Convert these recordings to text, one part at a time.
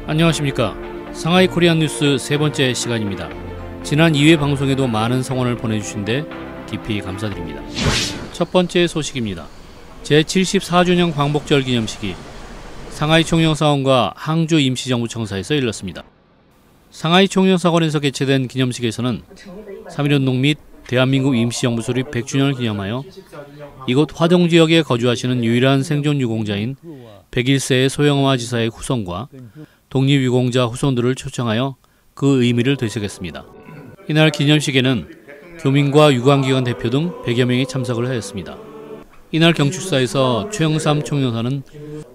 안녕하십니까. 상하이 코리안 뉴스 세 번째 시간입니다. 지난 2회 방송에도 많은 성원을 보내주신 데 깊이 감사드립니다. 첫 번째 소식입니다. 제74주년 광복절 기념식이 상하이 총영사원과 항주 임시정부청사에서 열렸습니다. 상하이 총영사관에서 개최된 기념식에서는 3.1운동 및 대한민국 임시정부 수립 100주년을 기념하여 이곳 화동지역에 거주하시는 유일한 생존 유공자인 101세의 소영화 지사의 후손과 독립유공자 후손들을 초청하여 그 의미를 되새겼습니다. 이날 기념식에는 교민과 유관기관 대표 등 100여 명이 참석을 하였습니다. 이날 경축사에서 최영삼 총영사는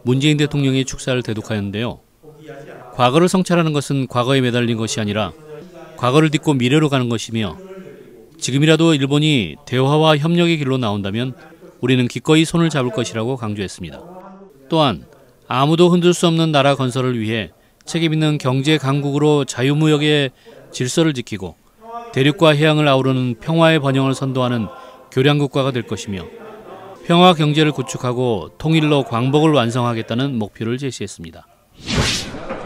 문재인 대통령의 축사를 대독하였는데요. 과거를 성찰하는 것은 과거에 매달린 것이 아니라 과거를 딛고 미래로 가는 것이며 지금이라도 일본이 대화와 협력의 길로 나온다면 우리는 기꺼이 손을 잡을 것이라고 강조했습니다. 또한 아무도 흔들 수 없는 나라 건설을 위해 책임있는 경제 강국으로 자유무역의 질서를 지키고 대륙과 해양을 아우르는 평화의 번영을 선도하는 교량국가가 될 것이며 평화 경제를 구축하고 통일로 광복을 완성하겠다는 목표를 제시했습니다.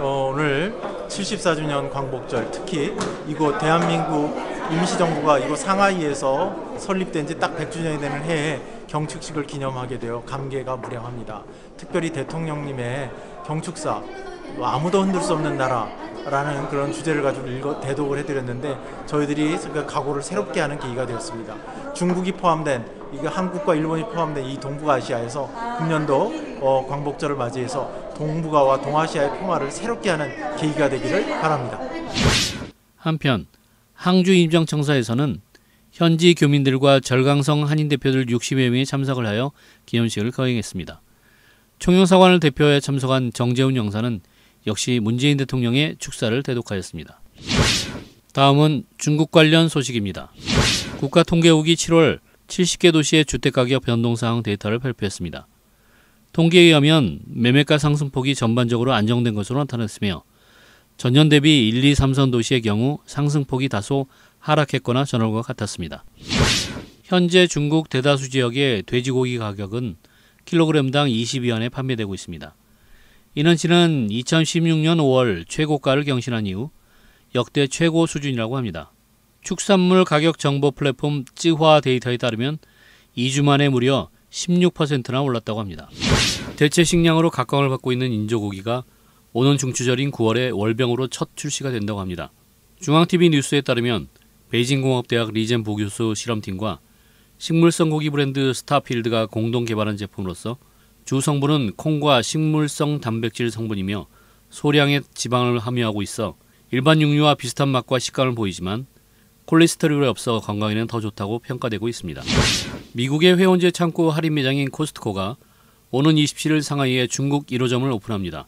오늘 74주년 광복절, 특히 이곳 대한민국 임시정부가 이곳 상하이에서 설립된 지 딱 100주년이 되는 해에 경축식을 기념하게 되어 감개가 무량합니다. 특별히 대통령님의 경축사, 아무도 흔들 수 없는 나라라는 그런 주제를 가지고 대독을 해드렸는데 저희들이 그 각오를 새롭게 하는 계기가 되었습니다. 중국이 포함된, 한국과 일본이 포함된 이 동북아시아에서 금년도 광복절을 맞이해서 동북아와 동아시아의 평화를 새롭게 하는 계기가 되기를 바랍니다. 한편 항주 임정청사에서는 현지 교민들과 절강성 한인 대표들 60여 명이 참석을 하여 기념식을 거행했습니다. 총영사관을 대표하여 참석한 정재훈 영사는 역시 문재인 대통령의 축사를 대독하였습니다. 다음은 중국 관련 소식입니다. 국가통계국이 7월 70개 도시의 주택가격 변동사항 데이터를 발표했습니다. 통계에 의하면 매매가 상승폭이 전반적으로 안정된 것으로 나타났으며 전년 대비 1, 2, 3선 도시의 경우 상승폭이 다소 하락했거나 전월과 같았습니다. 현재 중국 대다수 지역의 돼지고기 가격은 킬로그램당 22원에 판매되고 있습니다. 이는 지난 2016년 5월 최고가를 경신한 이후 역대 최고 수준이라고 합니다. 축산물 가격 정보 플랫폼 쯔화 데이터에 따르면 2주 만에 무려 16%나 올랐다고 합니다. 대체 식량으로 각광을 받고 있는 인조고기가 오는 중추절인 9월에 월병으로 첫 출시가 된다고 합니다. 중앙TV 뉴스에 따르면 베이징공업대학 리젠 보교수 실험팀과 식물성 고기 브랜드 스타필드가 공동 개발한 제품으로서 주 성분은 콩과 식물성 단백질 성분이며 소량의 지방을 함유하고 있어 일반 육류와 비슷한 맛과 식감을 보이지만 콜레스테롤이 없어 건강에는 더 좋다고 평가되고 있습니다. 미국의 회원제 창고 할인 매장인 코스트코가 오는 27일 상하이에 중국 1호점을 오픈합니다.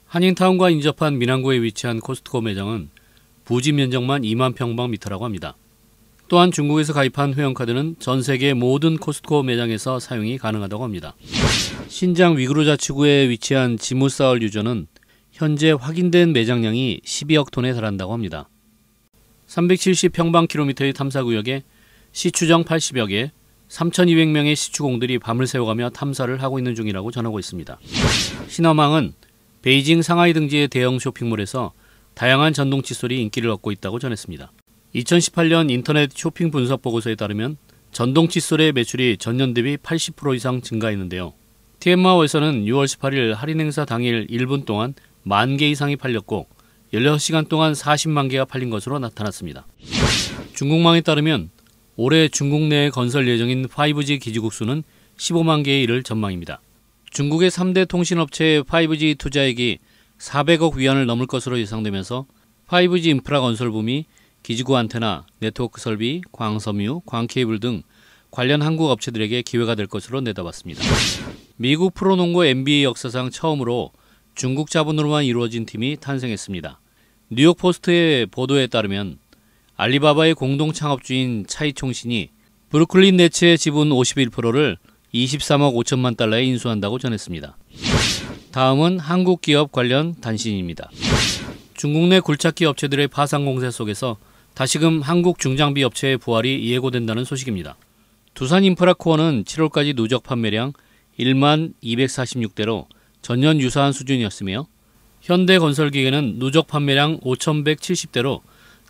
한인타운과 인접한 미난구에 위치한 코스트코 매장은 부지 면적만 2만 평방미터라고 합니다. 또한 중국에서 가입한 회원카드는 전 세계 모든 코스트코 매장에서 사용이 가능하다고 합니다. 신장 위구르 자치구에 위치한 지무사얼 유저는 현재 확인된 매장량이 12억 톤에 달한다고 합니다. 370평방킬로미터의 탐사구역에 시추정 80여 개, 3,200명의 시추공들이 밤을 새워가며 탐사를 하고 있는 중이라고 전하고 있습니다. 신화망은 베이징 상하이 등지의 대형 쇼핑몰에서 다양한 전동 칫솔이 인기를 얻고 있다고 전했습니다. 2018년 인터넷 쇼핑 분석 보고서에 따르면 전동 칫솔의 매출이 전년 대비 80% 이상 증가했는데요. TM마오에서는 6월 18일 할인 행사 당일 1분 동안 10,000개 이상이 팔렸고 16시간 동안 40만 개가 팔린 것으로 나타났습니다. 중국망에 따르면 올해 중국 내에 건설 예정인 5G 기지국 수는 15만 개에 이를 전망입니다. 중국의 3대 통신업체의 5G 투자액이 400억 위안을 넘을 것으로 예상되면서 5G 인프라 건설 붐이 기지국 안테나, 네트워크 설비, 광섬유, 광케이블 등 관련 한국 업체들에게 기회가 될 것으로 내다봤습니다. 미국 프로농구 NBA 역사상 처음으로 중국 자본으로만 이루어진 팀이 탄생했습니다. 뉴욕포스트의 보도에 따르면 알리바바의 공동 창업주인 차이총 신이 브루클린 네츠의 지분 51%를 23억 5천만 달러에 인수한다고 전했습니다. 다음은 한국 기업 관련 단신입니다. 중국 내 굴착기 업체들의 파산 공세 속에서 다시금 한국 중장비 업체의 부활이 예고된다는 소식입니다. 두산인프라코어는 7월까지 누적 판매량 1만 246대로 전년 유사한 수준이었으며 현대건설기계는 누적 판매량 5,170대로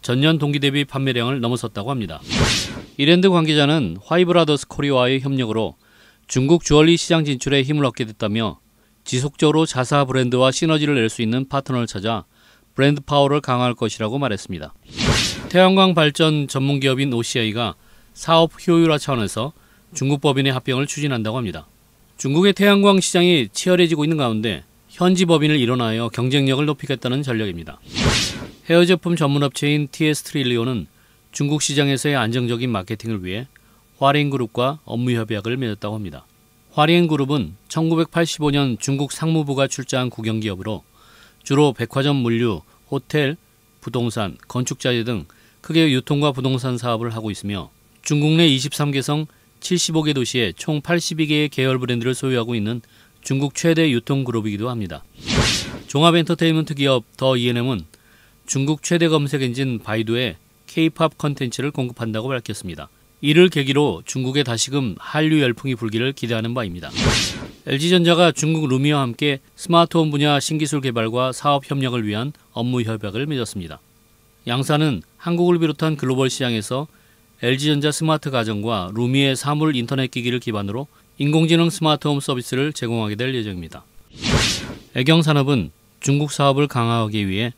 전년 동기 대비 판매량을 넘어섰다고 합니다. 이랜드 관계자는 화이브라더스 코리아와의 협력으로 중국 주얼리 시장 진출에 힘을 얻게 됐다며 지속적으로 자사 브랜드와 시너지를 낼 수 있는 파트너를 찾아 브랜드 파워를 강화할 것이라고 말했습니다. 태양광 발전 전문기업인 OCI가 사업 효율화 차원에서 중국 법인의 합병을 추진한다고 합니다. 중국의 태양광 시장이 치열해지고 있는 가운데 현지 법인을 일원하여 경쟁력을 높이겠다는 전략입니다. 헤어 제품 전문업체인 TS 트릴리오는 중국 시장에서의 안정적인 마케팅을 위해 화리엔그룹과 업무 협약을 맺었다고 합니다. 화리엔그룹은 1985년 중국 상무부가 출자한 국영기업으로 주로 백화점 물류, 호텔, 부동산, 건축자재 등 크게 유통과 부동산 사업을 하고 있으며 중국 내 23개성 75개 도시에 총 82개의 계열 브랜드를 소유하고 있는 중국 최대 유통그룹이기도 합니다. 종합엔터테인먼트 기업 더 E&M은 중국 최대 검색 엔진 바이두에 K-팝 컨텐츠를 공급한다고 밝혔습니다. 이를 계기로 중국에 다시금 한류 열풍이 불기를 기대하는 바입니다. LG전자가 중국 루미와 함께 스마트홈 분야 신기술 개발과 사업 협력을 위한 업무 협약을 맺었습니다. 양사는 한국을 비롯한 글로벌 시장에서 LG전자 스마트 가전과 루미의 사물 인터넷 기기를 기반으로 인공지능 스마트홈 서비스를 제공하게 될 예정입니다. 애경산업은 중국 사업을 강화하기 위해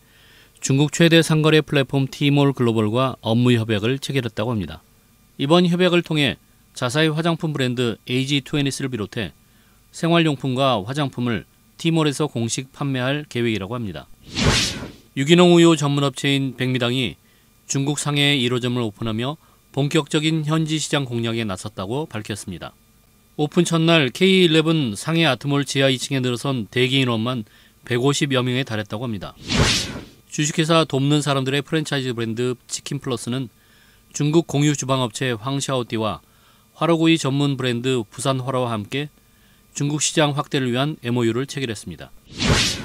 중국 최대 상거래 플랫폼 Tmall 글로벌과 업무 협약을 체결했다고 합니다. 이번 협약을 통해 자사의 화장품 브랜드 AG20를 비롯해 생활용품과 화장품을 Tmall에서 공식 판매할 계획이라고 합니다. 유기농 우유 전문업체인 백미당이 중국 상해에 1호점을 오픈하며 본격적인 현지 시장 공략에 나섰다고 밝혔습니다. 오픈 첫날 K11 상해 아트몰 지하 2층에 늘어선 대기 인원만 150여 명에 달했다고 합니다. 주식회사 돕는 사람들의 프랜차이즈 브랜드 치킨플러스는 중국 공유 주방업체 황샤오띠와 화로구이 전문 브랜드 부산화로와 함께 중국 시장 확대를 위한 MOU를 체결했습니다.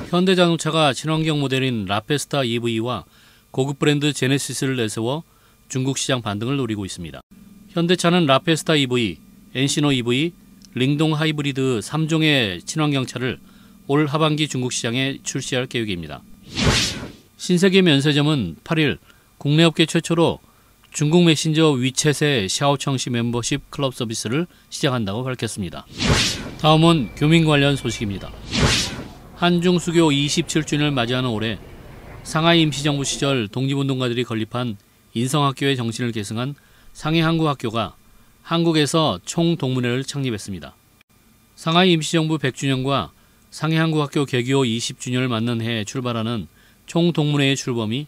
현대자동차가 친환경 모델인 라페스타 EV와 고급 브랜드 제네시스를 내세워 중국 시장 반등을 노리고 있습니다. 현대차는 라페스타 EV, 엔시노 EV, 링동 하이브리드 3종의 친환경차를 올 하반기 중국 시장에 출시할 계획입니다. 신세계 면세점은 8일 국내 업계 최초로 중국 메신저 위챗의 샤오청시 멤버십 클럽 서비스를 시작한다고 밝혔습니다. 다음은 교민 관련 소식입니다. 한중 수교 27주년을 맞이하는 올해 상하이 임시정부 시절 독립운동가들이 건립한 인성학교의 정신을 계승한 상해한국학교가 한국에서 총동문회를 창립했습니다. 상하이 임시정부 100주년과 상해한국학교 개교 20주년을 맞는 해에 출발하는 총동문회의 출범이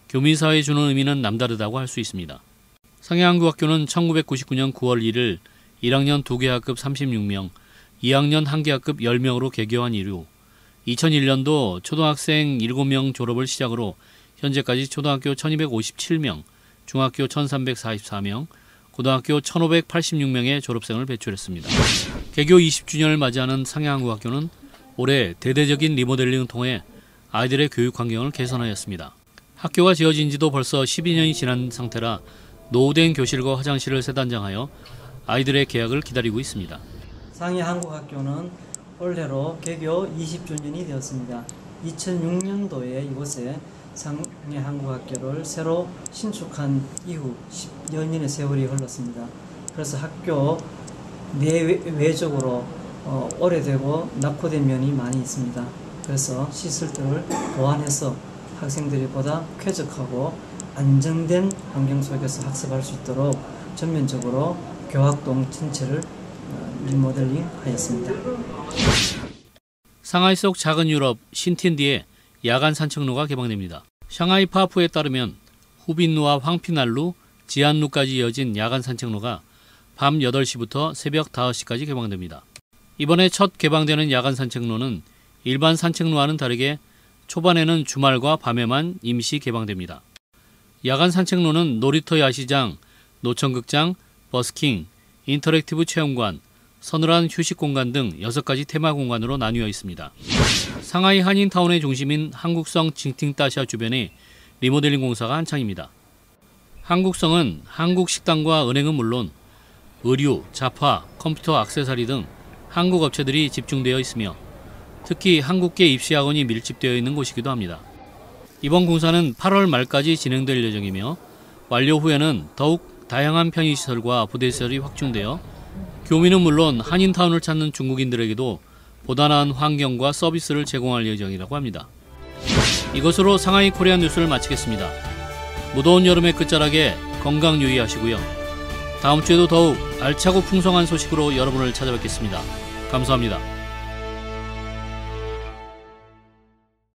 교민사회에 주는 의미는 남다르다고 할 수 있습니다. 상해한국학교는 1999년 9월 1일 1학년 2개 학급 36명, 2학년 1개 학급 10명으로 개교한 이후 2001년도 초등학생 7명 졸업을 시작으로 현재까지 초등학교 1257명, 중학교 1344명, 고등학교 1586명의 졸업생을 배출했습니다. 개교 20주년을 맞이하는 상해한국학교는 올해 대대적인 리모델링을 통해 아이들의 교육 환경을 개선하였습니다. 학교가 지어진 지도 벌써 12년이 지난 상태라 노후된 교실과 화장실을 새 단장하여 아이들의 개학을 기다리고 있습니다. 상해한국학교는 올해로 개교 20주년이 되었습니다. 2006년도에 이곳에 상해한국학교를 새로 신축한 이후 10여 년의 세월이 흘렀습니다. 그래서 학교 내외적으로 오래되고 낙후된 면이 많이 있습니다. 그래서 시설들을 보완해서 학생들이 보다 쾌적하고 안정된 환경 속에서 학습할 수 있도록 전면적으로 교학동 전체를 리모델링 하였습니다. 상하이 속 작은 유럽 신틴디에 야간 산책로가 개방됩니다. 샹하이 파푸에 따르면 후빈루와 황피날루, 지안루까지 이어진 야간 산책로가 밤 8시부터 새벽 5시까지 개방됩니다. 이번에 첫 개방되는 야간 산책로는 일반 산책로와는 다르게 초반에는 주말과 밤에만 임시 개방됩니다. 야간 산책로는 놀이터 야시장, 노천극장, 버스킹, 인터랙티브 체험관, 서늘한 휴식 공간 등 6가지 테마 공간으로 나뉘어 있습니다. 상하이 한인타운의 중심인 한국성 징팅따샤 주변에 리모델링 공사가 한창입니다. 한국성은 한국 식당과 은행은 물론 의류, 자파, 컴퓨터 액세서리 등 한국 업체들이 집중되어 있으며 특히 한국계 입시학원이 밀집되어 있는 곳이기도 합니다. 이번 공사는 8월 말까지 진행될 예정이며 완료 후에는 더욱 다양한 편의시설과 부대시설이 확충되어 교민은 물론 한인타운을 찾는 중국인들에게도 보다 나은 환경과 서비스를 제공할 예정이라고 합니다. 이것으로 상하이 코리아 뉴스를 마치겠습니다. 무더운 여름의 끝자락에 건강 유의하시고요. 다음 주에도 더욱 알차고 풍성한 소식으로 여러분을 찾아뵙겠습니다. 감사합니다.